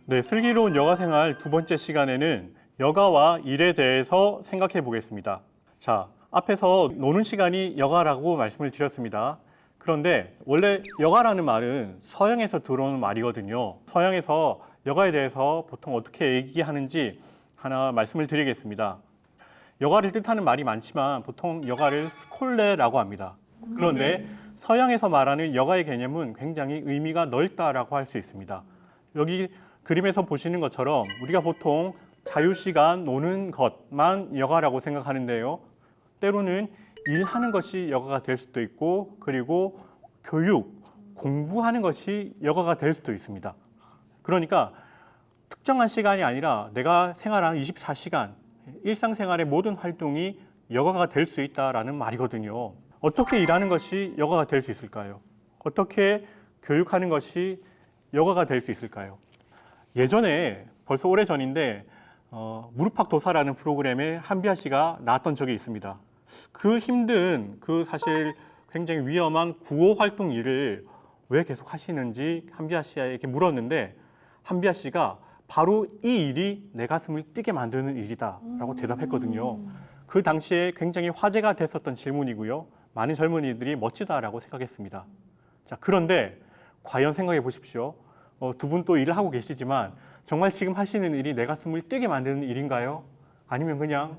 네, 슬기로운 여가 생활 두 번째 시간에는 여가와 일에 대해서 생각해 보겠습니다. 자, 앞에서 노는 시간이 여가라고 말씀을 드렸습니다. 그런데 원래 여가라는 말은 서양에서 들어오는 말이거든요. 서양에서 여가에 대해서 보통 어떻게 얘기하는지 하나 말씀을 드리겠습니다. 여가를 뜻하는 말이 많지만 보통 여가를 스콜레라고 합니다. 그런데 서양에서 말하는 여가의 개념은 굉장히 의미가 넓다라고 할 수 있습니다. 여기 그림에서 보시는 것처럼 우리가 보통 자유시간 노는 것만 여가라고 생각하는데요. 때로는 일하는 것이 여가가 될 수도 있고, 그리고 교육, 공부하는 것이 여가가 될 수도 있습니다. 그러니까 특정한 시간이 아니라 내가 생활하는 24시간, 일상생활의 모든 활동이 여가가 될 수 있다라는 말이거든요. 어떻게 일하는 것이 여가가 될 수 있을까요? 어떻게 교육하는 것이 여가가 될 수 있을까요? 예전에 벌써 오래전인데 무릎팍도사라는 프로그램에 한비아 씨가 나왔던 적이 있습니다. 그 힘든 사실 굉장히 위험한 구호 활동 일을 왜 계속 하시는지 한비아 씨에게 물었는데 한비아 씨가 바로 이 일이 내 가슴을 뛰게 만드는 일이다 라고 대답했거든요. 그 당시에 굉장히 화제가 됐었던 질문이고요. 많은 젊은이들이 멋지다라고 생각했습니다. 자, 그런데 과연 생각해 보십시오. 두 분 또 일을 하고 계시지만 정말 지금 하시는 일이 내 가슴을 뛰게 만드는 일인가요? 아니면 그냥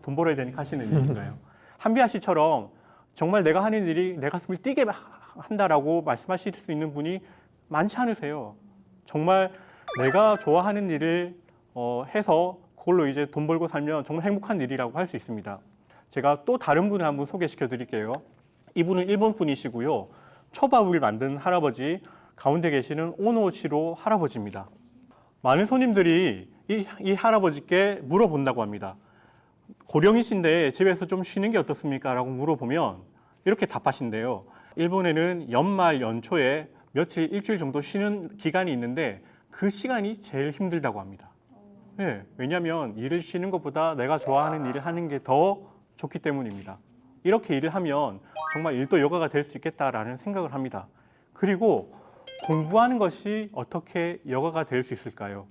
돈 벌어야 되니까 하시는 일인가요? 한비아 씨처럼 정말 내가 하는 일이 내 가슴을 뛰게 한다라고 말씀하실 수 있는 분이 많지 않으세요. 정말 내가 좋아하는 일을 해서 그걸로 이제 돈 벌고 살면 정말 행복한 일이라고 할 수 있습니다. 제가 또 다른 분을 한번 소개시켜 드릴게요. 이분은 일본 분이시고요. 초밥을 만든 할아버지, 가운데 계시는 오노시로 할아버지입니다. 많은 손님들이 이 할아버지께 물어본다고 합니다. 고령이신데 집에서 좀 쉬는 게 어떻습니까? 라고 물어보면 이렇게 답하신대요. 일본에는 연말 연초에 며칠, 일주일 정도 쉬는 기간이 있는데 그 시간이 제일 힘들다고 합니다. 네, 왜냐하면 일을 쉬는 것보다 내가 좋아하는 일을 하는 게 더 좋기 때문입니다. 이렇게 일을 하면 정말 일도 여가가 될 수 있겠다라는 생각을 합니다. 그리고 공부하는 것이 어떻게 여가가 될 수 있을까요?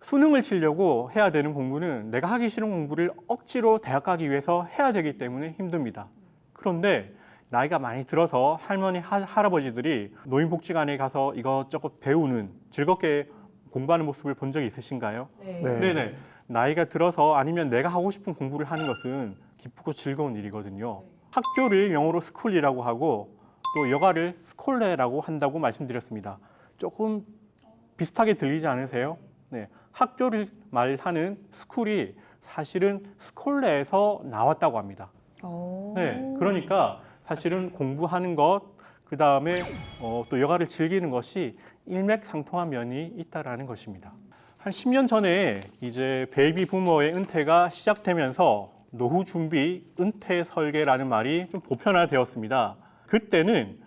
수능을 치려고 해야 되는 공부는 내가 하기 싫은 공부를 억지로 대학 가기 위해서 해야 되기 때문에 힘듭니다. 그런데 나이가 많이 들어서 할머니, 할아버지들이 노인복지관에 가서 이것저것 배우는, 즐겁게 공부하는 모습을 본 적이 있으신가요? 네. 네네. 나이가 들어서 아니면 내가 하고 싶은 공부를 하는 것은 기쁘고 즐거운 일이거든요. 학교를 영어로 스쿨이라고 하고 또 여가를 스콜레라고 한다고 말씀드렸습니다. 조금 비슷하게 들리지 않으세요? 네. 학교를 말하는 스쿨이 사실은 스콜레에서 나왔다고 합니다. 네. 그러니까 사실은 공부하는 것, 그 다음에 또 여가를 즐기는 것이 일맥상통한 면이 있다라는 것입니다. 한 10년 전에 이제 베이비 부머의 은퇴가 시작되면서 노후 준비, 은퇴 설계라는 말이 좀 보편화되었습니다. 그때는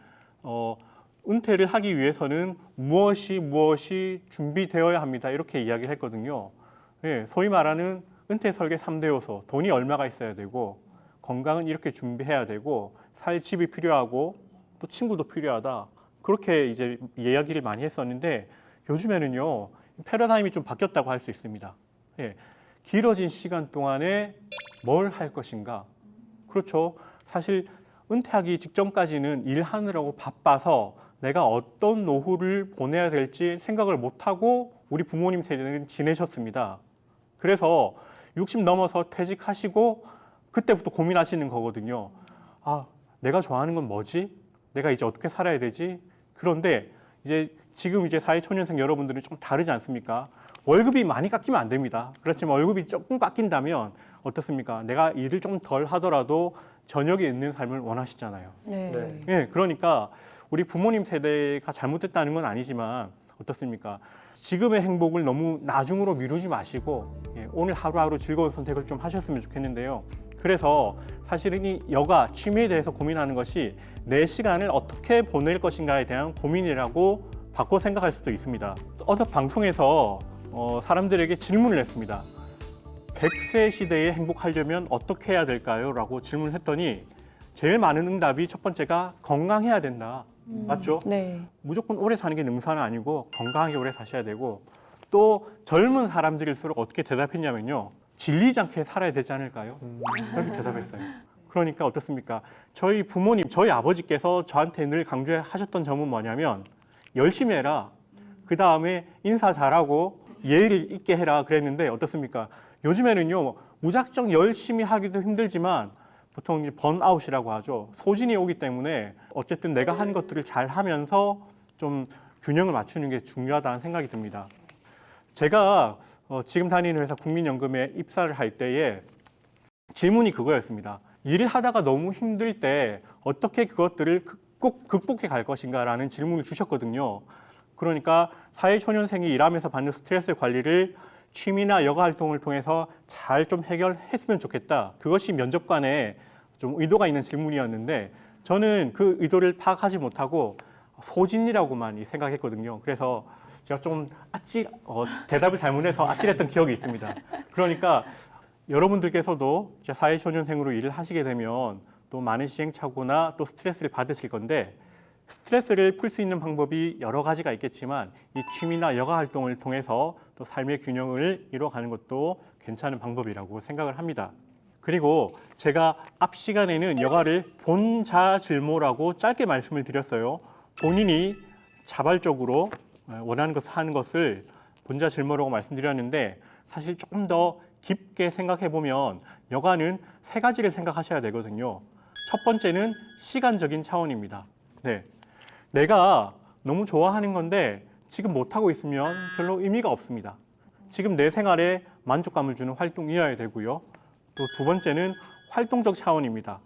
은퇴를 하기 위해서는 무엇이 준비되어야 합니다. 이렇게 이야기를 했거든요. 예, 소위 말하는 은퇴 설계 3대 요소, 돈이 얼마가 있어야 되고 건강은 이렇게 준비해야 되고 살 집이 필요하고 또 친구도 필요하다. 그렇게 이제 이야기를 많이 했었는데 요즘에는요. 패러다임이 좀 바뀌었다고 할 수 있습니다. 예, 길어진 시간 동안에 뭘 할 것인가? 그렇죠. 사실 은퇴하기 직전까지는 일하느라고 바빠서 내가 어떤 노후를 보내야 될지 생각을 못하고 우리 부모님 세대는 지내셨습니다. 그래서 60 넘어서 퇴직하시고 그때부터 고민하시는 거거든요. 아, 내가 좋아하는 건 뭐지? 내가 이제 어떻게 살아야 되지? 그런데 지금 사회초년생 여러분들은 좀 다르지 않습니까? 월급이 많이 깎이면 안 됩니다. 그렇지만 월급이 조금 깎인다면 어떻습니까? 내가 일을 좀 덜 하더라도 저녁에 있는 삶을 원하시잖아요. 네. 예, 그러니까 우리 부모님 세대가 잘못됐다는 건 아니지만 어떻습니까? 지금의 행복을 너무 나중으로 미루지 마시고 오늘 하루하루 즐거운 선택을 좀 하셨으면 좋겠는데요. 그래서 사실은 이 여가, 취미에 대해서 고민하는 것이 내 시간을 어떻게 보낼 것인가에 대한 고민이라고 바꿔 생각할 수도 있습니다. 어느 방송에서 사람들에게 질문을 했습니다. 100세 시대에 행복하려면 어떻게 해야 될까요? 라고 질문을 했더니 제일 많은 응답이 첫 번째가 건강해야 된다. 맞죠? 네. 무조건 오래 사는 게 능사는 아니고 건강하게 오래 사셔야 되고 또 젊은 사람들일수록 어떻게 대답했냐면요. 질리지 않게 살아야 되지 않을까요? 그렇게 대답했어요. 그러니까 어떻습니까? 저희 부모님, 저희 아버지께서 저한테 늘 강조하셨던 점은 뭐냐면 열심히 해라. 그 다음에 인사 잘하고 예의를 있게 해라 그랬는데 어떻습니까? 요즘에는요. 무작정 열심히 하기도 힘들지만 보통 이제 번아웃이라고 하죠. 소진이 오기 때문에 어쨌든 내가 한 것들을 잘 하면서 좀 균형을 맞추는 게 중요하다는 생각이 듭니다. 제가 지금 다니는 회사 국민연금에 입사를 할 때에 질문이 그거였습니다. 일을 하다가 너무 힘들 때 어떻게 그것들을 극복해 갈 것인가라는 질문을 주셨거든요. 그러니까 사회초년생이 일하면서 받는 스트레스 관리를 취미나 여가 활동을 통해서 잘 좀 해결했으면 좋겠다. 그것이 면접관에 좀 의도가 있는 질문이었는데 저는 그 의도를 파악하지 못하고 소진이라고만 생각했거든요. 그래서 제가 좀 대답을 잘못해서 아찔했던 기억이 있습니다. 그러니까 여러분들께서도 사회초년생으로 일을 하시게 되면 또 많은 시행착오나 또 스트레스를 받으실 건데 스트레스를 풀 수 있는 방법이 여러 가지가 있겠지만 이 취미나 여가 활동을 통해서 또 삶의 균형을 이뤄가는 것도 괜찮은 방법이라고 생각을 합니다. 그리고 제가 앞 시간에는 여가를 본자질모라고 짧게 말씀을 드렸어요. 본인이 자발적으로 원하는 것을 하는 것을 본자질모라고 말씀드렸는데 사실 조금 더 깊게 생각해 보면 여가는 세 가지를 생각하셔야 되거든요. 첫 번째는 시간적인 차원입니다. 네, 내가 너무 좋아하는 건데 지금 못하고 있으면 별로 의미가 없습니다. 지금 내 생활에 만족감을 주는 활동이어야 되고요. 또 두 번째는 활동적 차원입니다.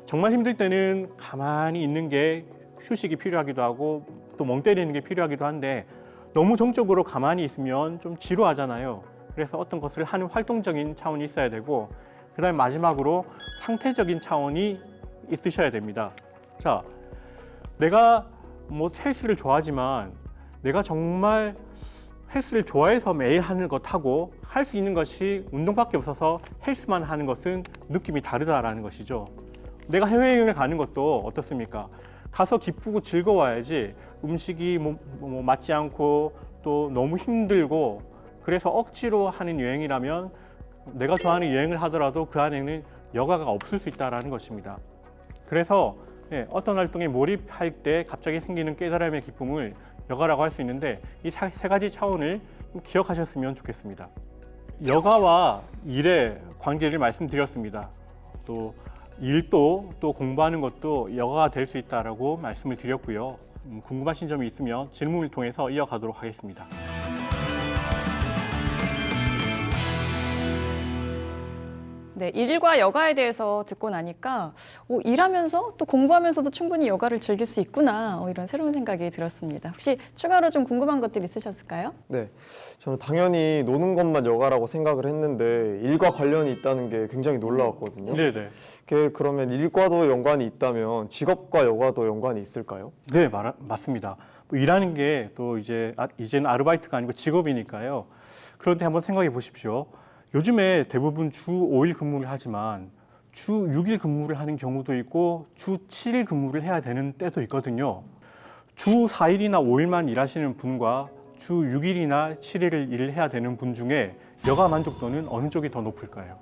정말 힘들 때는 가만히 있는 게 휴식이 필요하기도 하고 또 멍 때리는 게 필요하기도 한데 너무 정적으로 가만히 있으면 좀 지루하잖아요. 그래서 어떤 것을 하는 활동적인 차원이 있어야 되고 그다음에 마지막으로 상태적인 차원이 있으셔야 됩니다. 자, 내가 헬스를 좋아하지만 내가 정말 헬스를 좋아해서 매일 하는 것하고 할 수 있는 것이 운동밖에 없어서 헬스만 하는 것은 느낌이 다르다라는 것이죠. 내가 해외여행을 가는 것도 어떻습니까? 가서 기쁘고 즐거워야지 음식이 맞지 않고 또 너무 힘들고 그래서 억지로 하는 여행이라면 내가 좋아하는 여행을 하더라도 그 안에는 여가가 없을 수 있다는 것입니다. 그래서 어떤 활동에 몰입할 때 갑자기 생기는 깨달음의 기쁨을 여가라고 할 수 있는데 이 세 가지 차원을 기억하셨으면 좋겠습니다. 여가와 일의 관계를 말씀드렸습니다. 또 일도 또 공부하는 것도 여가가 될 수 있다라고 말씀을 드렸고요. 궁금하신 점이 있으면 질문을 통해서 이어가도록 하겠습니다. 네, 일과 여가에 대해서 듣고 나니까 일하면서 또 공부하면서도 충분히 여가를 즐길 수 있구나 이런 새로운 생각이 들었습니다. 혹시 추가로 좀 궁금한 것들 있으셨을까요? 네, 저는 당연히 노는 것만 여가라고 생각을 했는데 일과 관련이 있다는 게 굉장히 놀라웠거든요. 네네. 그러면 일과도 연관이 있다면 직업과 여가도 연관이 있을까요? 네, 맞습니다. 일하는 게 또 이제는 아르바이트가 아니고 직업이니까요. 그런데 한번 생각해 보십시오. 요즘에 대부분 주 5일 근무를 하지만 주 6일 근무를 하는 경우도 있고 주 7일 근무를 해야 되는 때도 있거든요. 주 4일이나 5일만 일하시는 분과 주 6일이나 7일을 일을 해야 되는 분 중에 여가 만족도는 어느 쪽이 더 높을까요?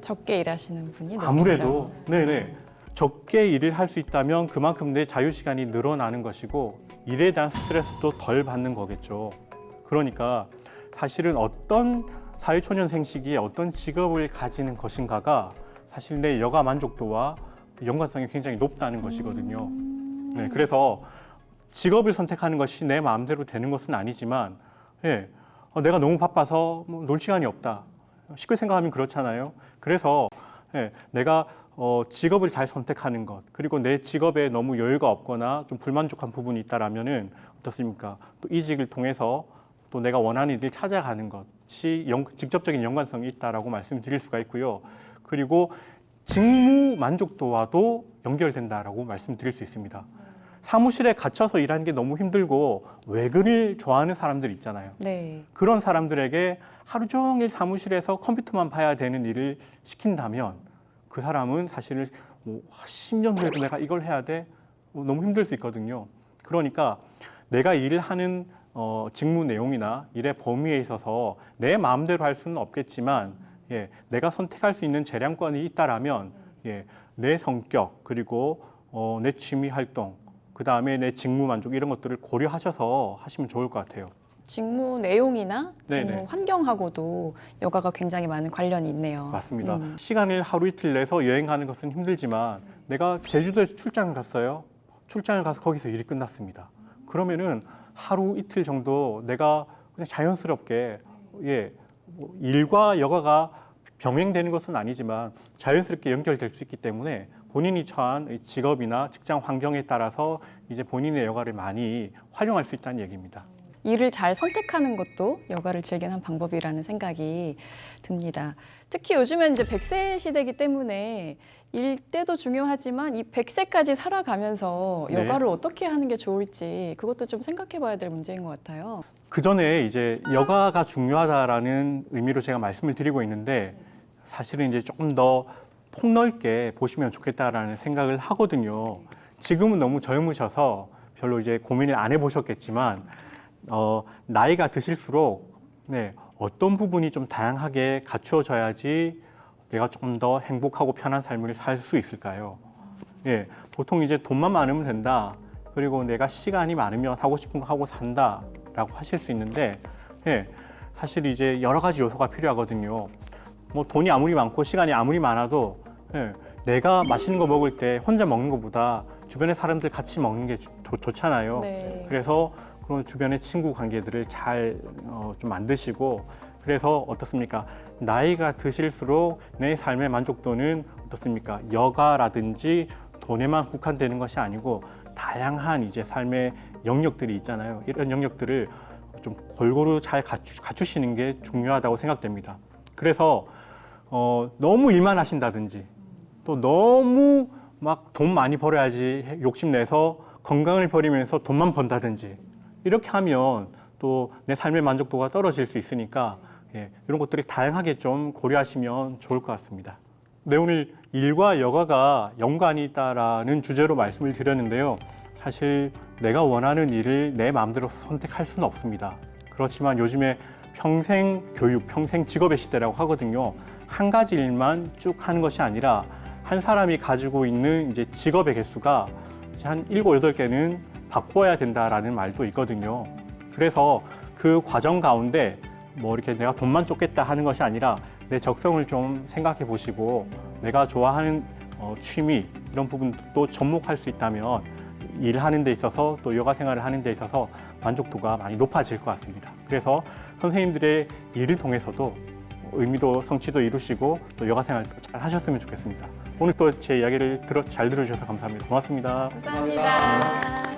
적게 일하시는 분이 아무래도 네네 적게 일을 할 수 있다면 그만큼 내 자유시간이 늘어나는 것이고 일에 대한 스트레스도 덜 받는 거겠죠. 그러니까 사실은 어떤 사회초년생 시기에 어떤 직업을 가지는 것인가가 사실 내 여가 만족도와 연관성이 굉장히 높다는 것이거든요. 네, 그래서 직업을 선택하는 것이 내 마음대로 되는 것은 아니지만 내가 너무 바빠서 놀 시간이 없다. 쉽게 생각하면 그렇잖아요. 그래서 내가 직업을 잘 선택하는 것 그리고 내 직업에 너무 여유가 없거나 좀 불만족한 부분이 있다라면은 어떻습니까? 또 이직을 통해서 또 내가 원하는 일을 찾아가는 것이 직접적인 연관성이 있다라고 말씀드릴 수가 있고요. 그리고 직무 만족도와도 연결된다라고 말씀드릴 수 있습니다. 사무실에 갇혀서 일하는 게 너무 힘들고 외근을 좋아하는 사람들 있잖아요. 네. 그런 사람들에게 하루 종일 사무실에서 컴퓨터만 봐야 되는 일을 시킨다면 그 사람은 사실은 10년 후에도 내가 이걸 해야 돼? 너무 힘들 수 있거든요. 그러니까 내가 일을 하는 직무 내용이나 일의 범위에 있어서 내 마음대로 할 수는 없겠지만 예, 내가 선택할 수 있는 재량권이 있다라면 예, 내 성격 그리고 내 취미 활동 그 다음에 내 직무 만족 이런 것들을 고려하셔서 하시면 좋을 것 같아요. 직무 내용이나 직무 네네. 환경하고도 여가가 굉장히 많은 관련이 있네요. 맞습니다. 시간을 하루 이틀 내서 여행하는 것은 힘들지만 내가 제주도에 출장을 갔어요. 출장을 가서 거기서 일이 끝났습니다. 그러면은 하루 이틀 정도 내가 그냥 자연스럽게 예, 뭐 일과 여가가 병행되는 것은 아니지만 자연스럽게 연결될 수 있기 때문에 본인이 처한 직업이나 직장 환경에 따라서 이제 본인의 여가를 많이 활용할 수 있다는 얘기입니다. 일을 잘 선택하는 것도 여가를 즐기는 한 방법이라는 생각이 듭니다. 특히 요즘엔 이제 100세 시대이기 때문에 일 때도 중요하지만 이 100세까지 살아가면서 네. 여가를 어떻게 하는 게 좋을지 그것도 좀 생각해 봐야 될 문제인 것 같아요. 그 전에 이제 여가가 중요하다라는 의미로 제가 말씀을 드리고 있는데 사실은 이제 조금 더 폭넓게 보시면 좋겠다라는 생각을 하거든요. 지금은 너무 젊으셔서 별로 이제 고민을 안 해보셨겠지만 나이가 드실수록 네, 어떤 부분이 좀 다양하게 갖추어져야지 내가 조금 더 행복하고 편한 삶을 살 수 있을까요? 예, 보통 이제 돈만 많으면 된다. 그리고 내가 시간이 많으면 하고 싶은 거 하고 산다라고 하실 수 있는데, 예, 사실 이제 여러 가지 요소가 필요하거든요. 뭐 돈이 아무리 많고 시간이 아무리 많아도 예, 내가 맛있는 거 먹을 때 혼자 먹는 것보다 주변의 사람들 같이 먹는 게 좋잖아요. 네. 그래서 그런 주변의 친구 관계들을 잘 좀 만드시고 그래서 어떻습니까? 나이가 드실수록 내 삶의 만족도는 어떻습니까? 여가라든지 돈에만 국한되는 것이 아니고 다양한 이제 삶의 영역들이 있잖아요. 이런 영역들을 좀 골고루 잘 갖추시는 게 중요하다고 생각됩니다. 그래서 너무 일만 하신다든지 또 너무 막 돈 많이 벌어야지 욕심내서 건강을 버리면서 돈만 번다든지 이렇게 하면 또 내 삶의 만족도가 떨어질 수 있으니까 예, 이런 것들을 다양하게 좀 고려하시면 좋을 것 같습니다. 네, 오늘 일과 여가가 연관이 있다라는 주제로 말씀을 드렸는데요. 사실 내가 원하는 일을 내 마음대로 선택할 수는 없습니다. 그렇지만 요즘에 평생 교육, 평생 직업의 시대라고 하거든요. 한 가지 일만 쭉 하는 것이 아니라 한 사람이 가지고 있는 이제 직업의 개수가 이제 한 7, 8개는 바꿔야 된다라는 말도 있거든요. 그래서 그 과정 가운데 뭐 이렇게 내가 돈만 쫓겠다 하는 것이 아니라 내 적성을 좀 생각해 보시고 내가 좋아하는 취미 이런 부분도 접목할 수 있다면 일하는 데 있어서 또 여가 생활을 하는 데 있어서 만족도가 많이 높아질 것 같습니다. 그래서 선생님들의 일을 통해서도 의미도 성취도 이루시고 또 여가 생활 잘 하셨으면 좋겠습니다. 오늘 또 제 이야기를 잘 들어주셔서 감사합니다. 고맙습니다. 감사합니다.